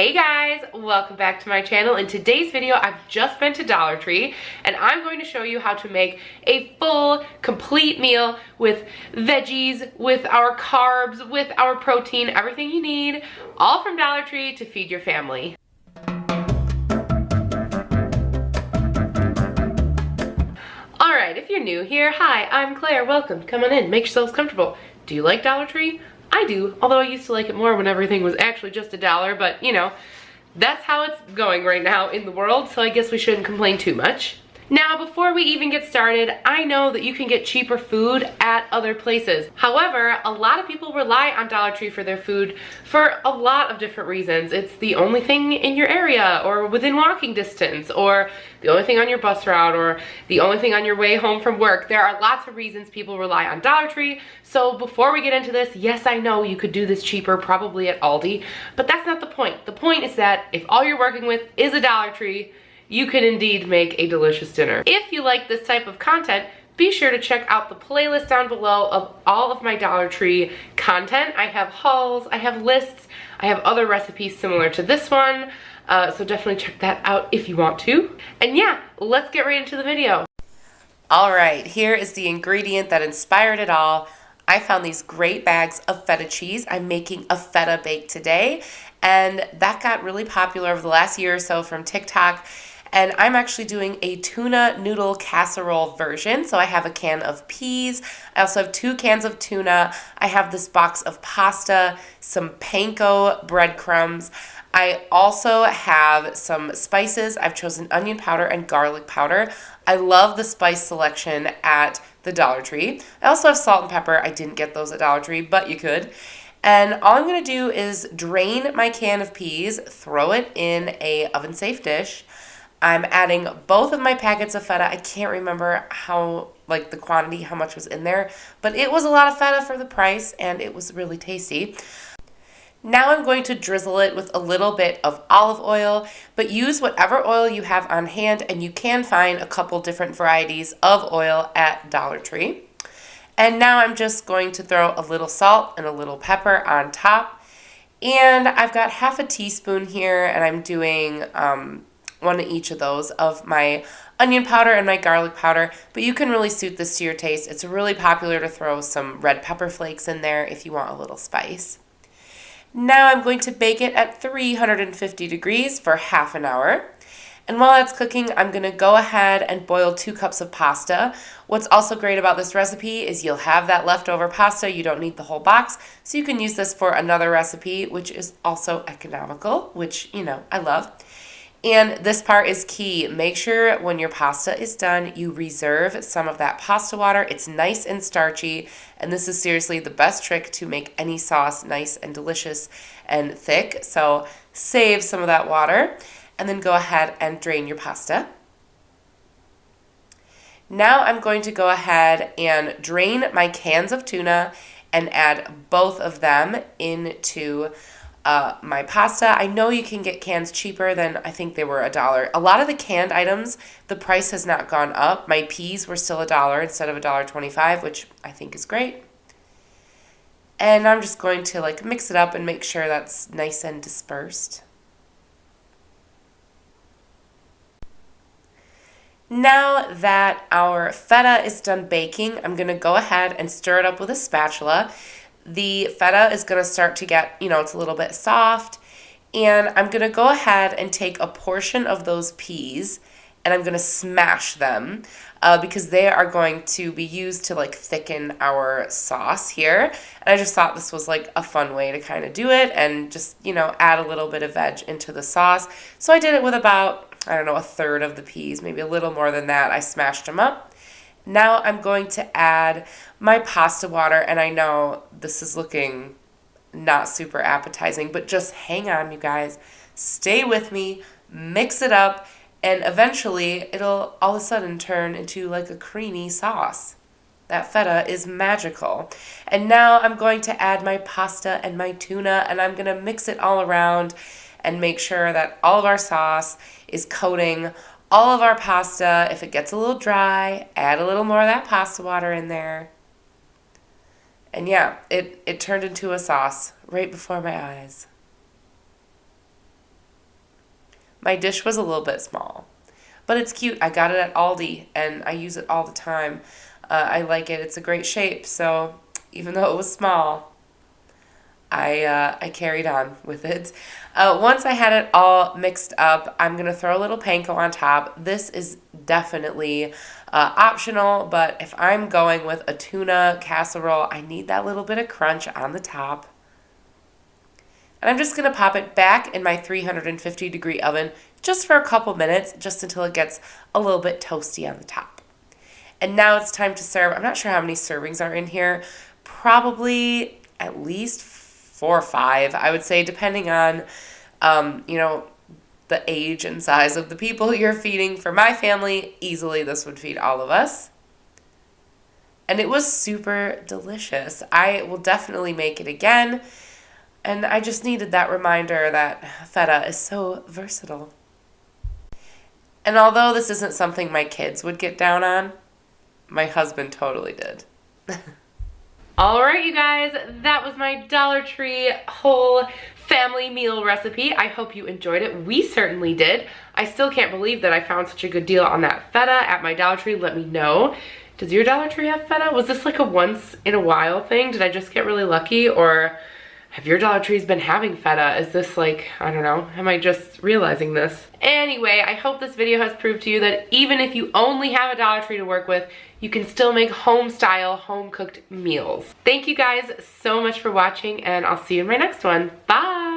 Hey guys, welcome back to my channel. In today's video, I've just been to Dollar Tree and I'm going to show you how to make a full, complete meal with veggies, with our carbs, with our protein, everything you need, all from Dollar Tree to feed your family. Alright, if you're new here, hi, I'm Claire, welcome, come on in, make yourselves comfortable. Do you like Dollar Tree? I do, although I used to like it more when everything was actually just $1, but you know, that's how it's going right now in the world, so I guess we shouldn't complain too much. Now, before we even get started, I know that you can get cheaper food at other places. However, a lot of people rely on Dollar Tree for their food for a lot of different reasons. It's the only thing in your area or within walking distance, or the only thing on your bus route, or the only thing on your way home from work. There are lots of reasons people rely on Dollar Tree. So before we get into this, yes, I know you could do this cheaper probably at Aldi, but that's not the point. The point is that if all you're working with is a Dollar Tree, you can indeed make a delicious dinner. If you like this type of content, be sure to check out the playlist down below of all of my Dollar Tree content. I have hauls, I have lists, I have other recipes similar to this one, so definitely check that out if you want to. And yeah, let's get right into the video. All right, here is the ingredient that inspired it all. I found these great bags of feta cheese. I'm making a feta bake today, and that got really popular over the last year or so from TikTok. And I'm actually doing a tuna noodle casserole version. So I have a can of peas. I also have 2 cans of tuna. I have this box of pasta, some panko breadcrumbs. I also have some spices. I've chosen onion powder and garlic powder. I love the spice selection at the Dollar Tree. I also have salt and pepper. I didn't get those at Dollar Tree, but you could. And all I'm going to do is drain my can of peas, throw it in a oven-safe dish. I'm adding both of my packets of feta. I can't remember how, the quantity, how much was in there, but it was a lot of feta for the price, and it was really tasty. Now I'm going to drizzle it with a little bit of olive oil, but use whatever oil you have on hand, and you can find a couple different varieties of oil at Dollar Tree. And now I'm just going to throw a little salt and a little pepper on top. And I've got half a teaspoon here, and I'm doing one of each of those of my onion powder and my garlic powder, but you can really suit this to your taste. It's really popular to throw some red pepper flakes in there if you want a little spice. Now I'm going to bake it at 350 degrees for half an hour. And while that's cooking, I'm going to go ahead and boil 2 cups of pasta. What's also great about this recipe is you'll have that leftover pasta. You don't need the whole box, so you can use this for another recipe, which is also economical, which, you know, I love. And this part is key. Make sure when your pasta is done, you reserve some of that pasta water. It's nice and starchy, and this is seriously the best trick to make any sauce nice and delicious and thick. So save some of that water, and then go ahead and drain your pasta. Now I'm going to go ahead and drain my cans of tuna and add both of them into my pasta. I know you can get cans cheaper than, I think they were $1. A lot of the canned items, the price has not gone up. My peas were still $1 instead of $1.25, which I think is great. And I'm just going to mix it up and make sure that's nice and dispersed. Now that our feta is done baking, I'm going to go ahead and stir it up with a spatula. The feta is going to start to get, it's a little bit soft, and I'm going to go ahead and take a portion of those peas and I'm going to smash them because they are going to be used to thicken our sauce here. And I just thought this was a fun way to kind of do it and just, add a little bit of veg into the sauce. So I did it with about, I don't know, a third of the peas, maybe a little more than that. I smashed them up. Now I'm going to add my pasta water, and I know this is looking not super appetizing, but just hang on, you guys. Stay with me, mix it up, and eventually it'll all of a sudden turn into a creamy sauce. That feta is magical. And now I'm going to add my pasta and my tuna, and I'm going to mix it all around and make sure that all of our sauce is coating all of our pasta. If it gets a little dry, add a little more of that pasta water in there. And yeah, it turned into a sauce right before my eyes. My dish was a little bit small, but it's cute. I got it at Aldi, and I use it all the time. I like it. It's a great shape, so even though it was small, I carried on with it. Once I had it all mixed up, I'm going to throw a little panko on top. This is definitely optional, but if I'm going with a tuna casserole, I need that little bit of crunch on the top. And I'm just going to pop it back in my 350-degree oven just for a couple minutes, just until it gets a little bit toasty on the top. And now it's time to serve. I'm not sure how many servings are in here. Probably at least 4 or 5, I would say, depending on, the age and size of the people you're feeding. For my family, easily this would feed all of us. And it was super delicious. I will definitely make it again. And I just needed that reminder that feta is so versatile. And although this isn't something my kids would get down on, my husband totally did. All right, you guys, that was my Dollar Tree whole family meal recipe. I hope you enjoyed it. We certainly did. I still can't believe that I found such a good deal on that feta at my Dollar Tree. Let me know. Does your Dollar Tree have feta? Was this like a once in a while thing? Did I just get really lucky? Or have your Dollar Trees been having feta? Is this like, I don't know, am I just realizing this? Anyway, I hope this video has proved to you that even if you only have a Dollar Tree to work with, you can still make home-style, home-cooked meals. Thank you guys so much for watching, and I'll see you in my next one. Bye!